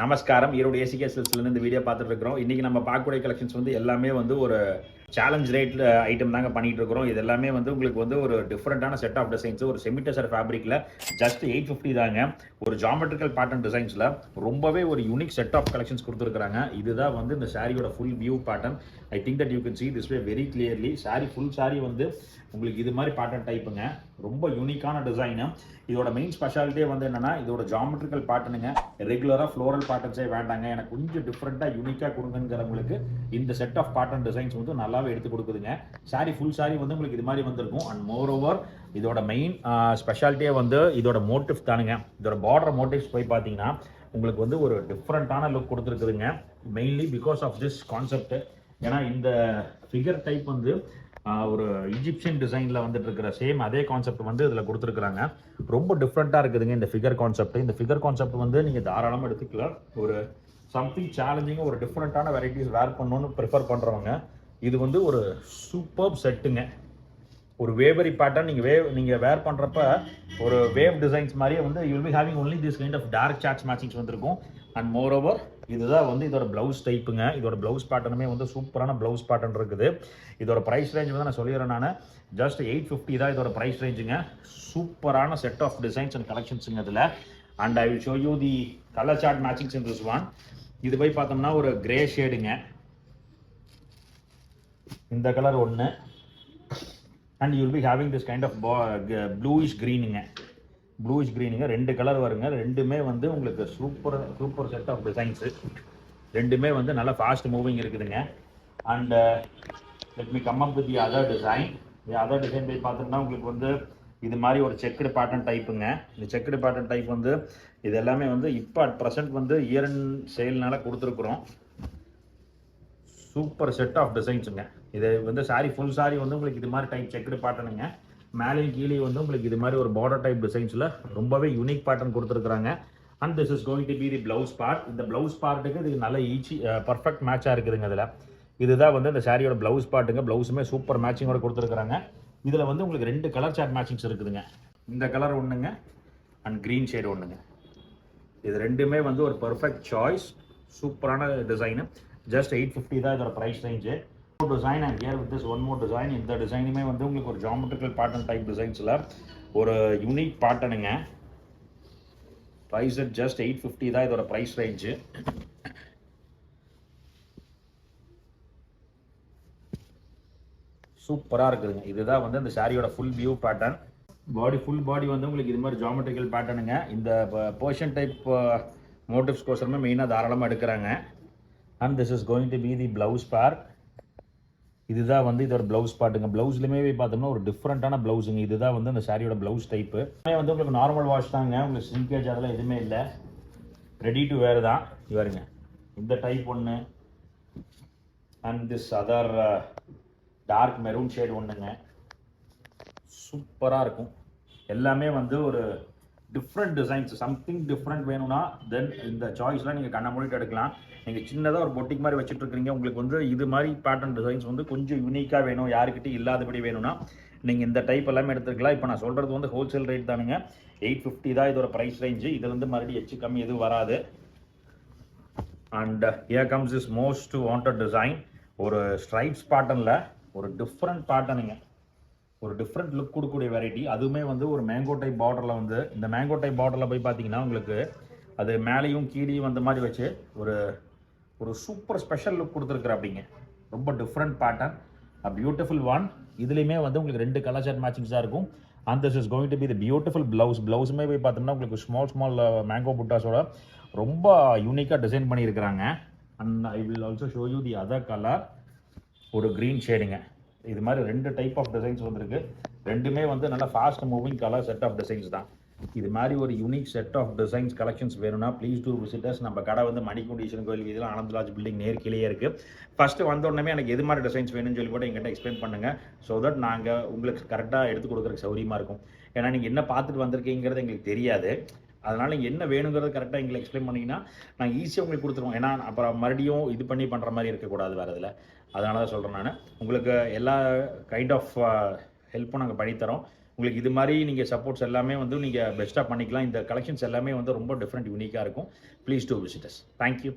நமஸ்காரம். ஈரோடு ஏசிகே சில்க்ஸ்லேருந்து இந்த வீடியோ பார்த்துட்டு இருக்கிறோம். இன்றைக்கி நம்ம பார்க்கக்கூடிய கலெக்ஷன்ஸ் வந்து எல்லாமே வந்து ஒரு சேலஞ்ச் ரேட் ஐட்டம் தாங்க பண்ணிட்டு இருக்கிறோம். இது எல்லாமே வந்து உங்களுக்கு வந்து ஒரு டிஃப்ரெண்ட்டான செட் ஆஃப் டிசைன்ஸ், ஒரு செமிடெசர் ஃபேப்ரிக்கில் ஜஸ்ட் 850 தாங்க. ஒரு ஜாமெட்ரிக்கல் பேட்டர்ன் டிசைன்ஸில் ரொம்பவே ஒரு யூனிக் செட் ஆஃப் கலெக்ஷன்ஸ் கொடுத்துருக்காங்க. இதுதான் வந்து இந்த சாரியோட full view pattern. I think that you can see this way very clearly. Sorry full sorry வந்து உங்களுக்கு இது மாதிரி பேட்டர்ன் டைப்புங்க. ரொம்ப யூனிக்கான டிசைனு. இதோட மெயின் ஸ்பெஷாலிட்டியே வந்து என்னன்னா, இதோட ஜாமெட்ரிக்கல் பேட்டர்னுங்க. ரெகுலராக ஃப்ளோரல் பேட்டர்ன்ஸே வேண்டாங்க, எனக்கு கொஞ்சம் டிஃப்ரெண்ட்டாக யூனிக்காக கொடுங்கிறவங்களுக்கு இந்த செட் ஆஃப் பேட்டர்ன் டிசைன்ஸ் வந்து நல்லாவே எடுத்து கொடுக்குதுங்க. சாரி ஃபுல் சாரி வந்து உங்களுக்கு இது மாதிரி வந்திருக்கும். அண்ட் மோர் ஓவர் இதோட மெயின் ஸ்பெஷாலிட்டியே வந்து இதோட மோட்டிவ் தானுங்க. இதோட பார்டர் மோட்டிவ்ஸ் போய் பார்த்தீங்கன்னா உங்களுக்கு வந்து ஒரு டிஃப்ரெண்ட்டான லுக் கொடுத்துருக்குதுங்க. Mainly because of this concept. ஏன்னா இந்த ஃபிகர் டைப் வந்து ஒரு இஜிப்சியன் டிசைனில் வந்துட்டு இருக்கிற சேம் அதே கான்செப்ட் வந்து இதில் கொடுத்துருக்குறாங்க. ரொம்ப டிஃப்ரெண்ட்டாக இருக்குதுங்க இந்த ஃபிகர் கான்செப்ட். இந்த ஃபிகர் கான்செப்ட் வந்து நீங்கள் தாராளமாக எடுத்துக்கலாம். ஒரு சம்திங் சேலஞ்சிங்காக ஒரு டிஃப்ரெண்ட்டான வெரைட்டிஸ் வேர் பண்ணணும்னு ப்ரிஃபர் பண்ணுறவங்க இது வந்து ஒரு சூப்பர் செட்டுங்க. ஒரு வேவரி பேட்டர்ன் நீங்கள் வேர் பண்ணுறப்ப ஒரு வேவ் டிசைன்ஸ் மாதிரியே வந்து you will be having only this kind of dark charts matchings வந்திருக்கும். அண்ட் மோர் ஓவர் இதுதான் வந்து இதோட ப்ளவுஸ் டைப்புங்க. இதோட ப்ளவுஸ் பேட்டர்னுமே வந்து சூப்பரான ப்ளவுஸ் பேட்டர்ன் இருக்குது. இதோட ப்ரைஸ் ரேஞ்ச் வந்து நான் சொல்லிடுறேன், நான் ஜஸ்ட் 850 தான் இதோட ப்ரைஸ் ரேஞ்சுங்க. சூப்பரான செட் ஆஃப் டிசைன்ஸ் அண்ட் கலெக்ஷன்ஸுங்க இதில். And I will show you the colour chart matchings in this one. இது போய் பார்த்தோம்னா ஒரு கிரே ஷேடுங்க. இந்த கலர் ஒன்று. And you will be having this kind of bluish க்ரீனுங்க. ப்ளூயிஷ் க்ரீனுங்க. ரெண்டு கலர் வருங்க. ரெண்டுமே வந்து உங்களுக்கு சூப்பர் செட் ஆஃப் டிசைன்ஸு. ரெண்டுமே வந்து நல்லா ஃபாஸ்ட் மூவிங் இருக்குதுங்க. And let me come up with the other design. Other design போய் பார்த்தோம்னா உங்களுக்கு வந்து இது மாதிரி ஒரு செக்குடு பேட்டர்ன் டைப்புங்க. இந்த செக்குடு பேட்டர்ன் டைப் வந்து இது எல்லாமே வந்து இப்போ அட் ப்ரெசென்ட் வந்து இயர் அண்ட் சேல்னால கொடுத்துருக்குறோம். சூப்பர் செட் ஆஃப் டிசைன்ஸுங்க. இது வந்து சாரி ஃபுல் சாரி வந்து உங்களுக்கு இது மாதிரி டைப் செக்குடு பேட்டர்னுங்க. மேலேயும் கீழே வந்து உங்களுக்கு இது மாதிரி ஒரு பார்டர் டைப் டிசைன்ஸில் ரொம்பவே யூனிக் பேட்டர்ன் கொடுத்துருக்குறாங்க. And this is going to be the blouse part. இந்த ப்ளவுஸ் பார்ட்டுக்கு இது நல்ல பர்ஃபெக்ட் மேட்சாக இருக்குதுங்க. இதில் இதுதான் வந்து இந்த சாரியோட ப்ளவுஸ் பார்ட்டுங்க. ப்ளவுஸுமே சூப்பர் மேட்சிங்கோட கொடுத்துருக்குறாங்க. இதில் வந்து உங்களுக்கு ரெண்டு கலர் சார்ட் மேட்சிங்ஸ் இருக்குதுங்க. இந்த கலர் ஒன்றுங்க அண்ட் க்ரீன் ஷேடு ஒன்றுங்க. இது ரெண்டுமே வந்து ஒரு பர்ஃபெக்ட் சாய்ஸ். சூப்பரான டிசைனு. ஜஸ்ட் 850 தான் இதோட price range. Design and here with this one more design. இந்த டிசைனுமே வந்து உங்களுக்கு ஒரு ஜாமெட்ரிக்கல் பேட்டர்ன் டைப் டிசைன்ஸில் ஒரு யூனிக் பேட்டர்னுங்க. ப்ரைஸ் ஜஸ்ட் 850 தான் இதோட ப்ரைஸ் ரேஞ்சு. சூப்பராக இருக்குதுங்க. இதுதான் வந்து இந்த சாரியோட full view pattern. Full body வந்து உங்களுக்கு இது மாதிரி ஜாமெட்ரிக்கல் பேட்டர்னுங்க. இந்த போர்ஷன் டைப் மோட்டிவ்ஸ்கோசரமே மெயினாக தாராளமாக எடுக்கிறாங்க. And this is going to be the blouse part. இதுதான் வந்து இதோட ப்ளவுஸ் பார்ட்டுங்க. ப்ளவுஸ்லையுமே பார்த்தோம்னா ஒரு டிஃப்ரெண்ட்டான ப்ளவுஸுங்க. இதுதான் வந்து இந்த சாரியோட ப்ளவுஸ் டைப்பு. வந்து உங்களுக்கு நார்மல் வாஷ் தாங்க. உங்களுக்கு ஸ்லிங்கேஜ் அதெல்லாம் எதுவுமே இல்லை. ரெடி டு வேர் தான். இவருங்க இந்த டைப் ஒன்று. And this other dark maroon shade ஒன்றுங்க. சூப்பராக இருக்கும். எல்லாமே வந்து ஒரு டிஃப்ரெண்ட் டிசைன்ஸ், சம்திங் டிஃப்ரெண்ட் வேணும்னா தென் இந்த சாய்ஸ்லாம் நீங்கள் கண்ண மூடிட்டு எடுக்கலாம். நீங்கள் சின்னதாக ஒரு பொட்டிக் மாதிரி வச்சுட்டு இருக்கிறீங்க, உங்களுக்கு வந்து இது மாதிரி பேட்டர்ன் டிசைன்ஸ் வந்து கொஞ்சம் யூனிக்காக வேணும், யாருக்கிட்டையும் இல்லாதபடி வேணும்னா நீங்கள் இந்த டைப் எல்லாமே எடுத்துக்கலாம். இப்போ நான் சொல்கிறது வந்து ஹோல்சேல் ரேட் தானுங்க. 850 தான் இதோட ப்ரைஸ் ரேஞ்சு. இதில் வந்து மறுபடியும் எச்சு கம்மி எதுவும் வராது. And here comes is most wanted design. ஒரு ஸ்ட்ரைப்ஸ் பேட்டர்னில் ஒரு டிஃப்ரெண்ட் பேட்டர்னுங்க. ஒரு டிஃப்ரெண்ட் லுக் கொடுக்கக்கூடிய வெரைட்டி. அதுவுமே வந்து ஒரு மேங்கோ டைப் பார்டரில் வந்து இந்த மேங்கோ டைப் பார்டரில் போய் பார்த்தீங்கன்னா உங்களுக்கு அது மேலேயும் கீழேயும் வந்த மாதிரி வச்சு ஒரு சூப்பர் ஸ்பெஷல் லுக் கொடுத்துருக்குற அப்படிங்க. ரொம்ப டிஃப்ரெண்ட் பேட்டர்ன், பியூட்டிஃபுல் ஒன். இதுலேயுமே வந்து உங்களுக்கு ரெண்டு கலர் சார்ட் மேட்சிங்ஸாக இருக்கும். And this is going to be the beautiful ப்ளவுஸுமே போய் பார்த்தோம்னா உங்களுக்கு ஸ்மால் மேங்கோ புட்டாஸோட ரொம்ப யூனிக்காக டிசைன் பண்ணியிருக்கிறாங்க. And I will also show you the other colour. ஒரு க்ரீன் ஷேடுங்க. இது மாதிரி ரெண்டு டைப் ஆஃப் டிசைன்ஸ் வந்துருக்கு. ரெண்டுமே வந்து நல்லா fast moving colour set of designs தான். இது மாதிரி ஒரு unique set of designs collections வேணும்னா ப்ளீஸ் டூ விசிட்டர்ஸ். நம்ம கடை வந்து மணிக்கூண்டு ஈஸ்வரன் கோயில் வீதியில் ஆனந்தராஜ் பில்டிங் நேர்கிலேயே இருக்குது. ஃபஸ்ட்டு வந்த உடனே எனக்கு எது மாதிரி டிசைன்ஸ் வேணும்னு சொல்லி கூட எங்கிட்ட எக்ஸ்பிளைன் பண்ணுங்கள். ஸோ தட் நாங்கள் உங்களுக்கு கரெக்டாக எடுத்து கொடுக்குறதுக்கு சௌரியமாக இருக்கும். ஏன்னா நீங்கள் என்ன பார்த்துட்டு வந்திருக்கீங்கிறது எங்களுக்கு தெரியாது. அதனால் நீங்கள் என்ன வேணுங்கிறது கரெக்டாக எங்களுக்கு எக்ஸ்பிளைன் பண்ணிங்கன்னா நாங்கள் ஈஸியாக உங்களுக்கு கொடுத்துருவோம். ஏன்னா அப்புறம் மறுபடியும் இது பண்ணி பண்ணுற மாதிரி இருக்கக்கூடாது வேறு இதில். அதனால தான் சொல்கிறேன் நான். உங்களுக்கு எல்லா கைண்ட் ஆஃப் ஹெல்ப்பும் நாங்கள் பண்ணித்தரோம். உங்களுக்கு இது மாதிரி நீங்கள் சப்போர்ட்ஸ் எல்லாமே வந்து நீங்கள் பெஸ்ட்டாக பண்ணிக்கலாம். இந்த கலெக்ஷன்ஸ் எல்லாமே வந்து ரொம்ப டிஃப்ரெண்ட் யூனிக்காக இருக்கும். Please do visit us. Thank you.